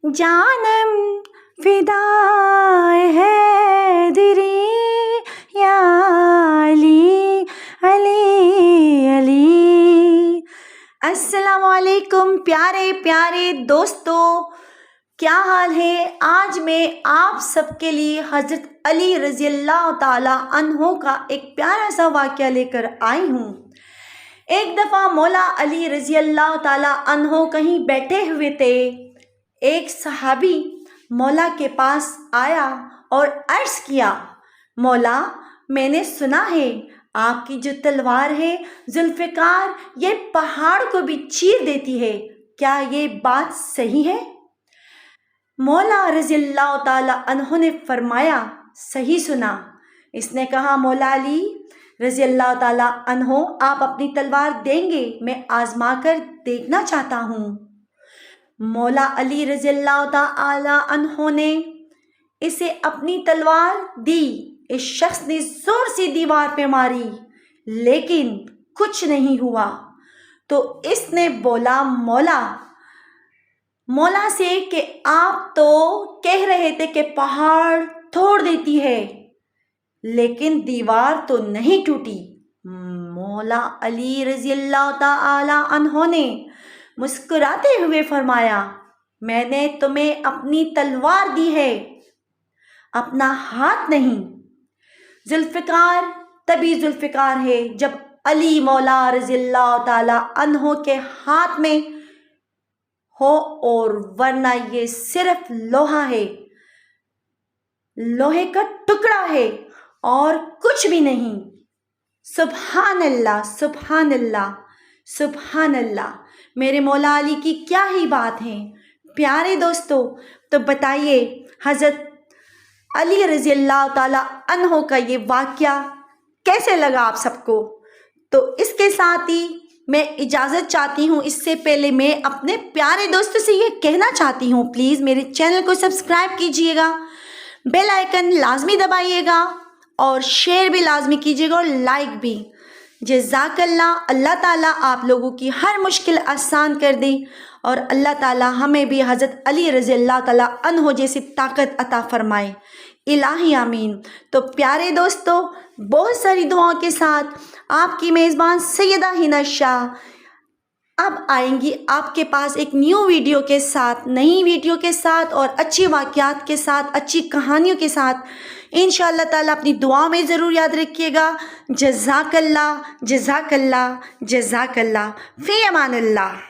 جانم فدائے حیدری یا علی علی علی۔ السلام علیکم پیارے پیارے دوستو، کیا حال ہے؟ آج میں آپ سب کے لیے حضرت علی رضی اللہ تعالی عنہ کا ایک پیارا سا واقعہ لے کر آئی ہوں۔ ایک دفعہ مولا علی رضی اللہ تعالی عنہ کہیں بیٹھے ہوئے تھے۔ ایک صحابی مولا کے پاس آیا اور عرض کیا، مولا میں نے سنا ہے آپ کی جو تلوار ہے ذوالفقار یہ پہاڑ کو بھی چیر دیتی ہے، کیا یہ بات صحیح ہے؟ مولا رضی اللہ تعالی عنہ نے فرمایا، صحیح سنا۔ اس نے کہا، مولا علی رضی اللہ تعالی عنہ آپ اپنی تلوار دیں گے؟ میں آزما کر دیکھنا چاہتا ہوں۔ مولا علی رضی اللہ تعالی عنہ نے اسے اپنی تلوار دی۔ اس شخص نے زور سے دیوار پہ ماری لیکن کچھ نہیں ہوا۔ تو اس نے بولا مولا سے کہ آپ تو کہہ رہے تھے کہ پہاڑ توڑ دیتی ہے لیکن دیوار تو نہیں ٹوٹی۔ مولا علی رضی اللہ تعالی عنہ نے مسکراتے ہوئے فرمایا، میں نے تمہیں اپنی تلوار دی ہے، اپنا ہاتھ نہیں۔ ذوالفقار تبھی ذوالفقار ہے جب علی مولا رضی اللہ تعالی عنہ کے ہاتھ میں ہو، اور ورنہ یہ صرف لوہا ہے، لوہے کا ٹکڑا ہے اور کچھ بھی نہیں۔ سبحان اللہ سبحان اللہ سبحان اللہ، میرے مولا علی کی کیا ہی بات ہے۔ پیارے دوستو، تو بتائیے حضرت علی رضی اللہ تعالی عنہ کا یہ واقعہ کیسے لگا آپ سب کو؟ تو اس کے ساتھ ہی میں اجازت چاہتی ہوں۔ اس سے پہلے میں اپنے پیارے دوستوں سے یہ کہنا چاہتی ہوں، پلیز میرے چینل کو سبسکرائب کیجئے گا، بیل آئیکن لازمی دبائیے گا اور شیئر بھی لازمی کیجئے گا اور لائک بھی۔ جزاک اللہ۔ اللہ تعالیٰ آپ لوگوں کی ہر مشکل آسان کر دے اور اللہ تعالیٰ ہمیں بھی حضرت علی رضی اللہ تعالیٰ عنہ جیسی طاقت عطا فرمائے، الہی آمین۔ تو پیارے دوستو، بہت ساری دعاؤں کے ساتھ آپ کی میزبان سیدہ حنا شاہ اب آئیں گی آپ کے پاس ایک نیو ویڈیو کے ساتھ، نئی ویڈیو کے ساتھ اور اچھی واقعات کے ساتھ، اچھی کہانیوں کے ساتھ۔ انشاءاللہ تعالیٰ اپنی دعا میں ضرور یاد رکھیے گا۔ جزاک اللہ جزاک اللہ جزاک اللہ، فی امان اللہ۔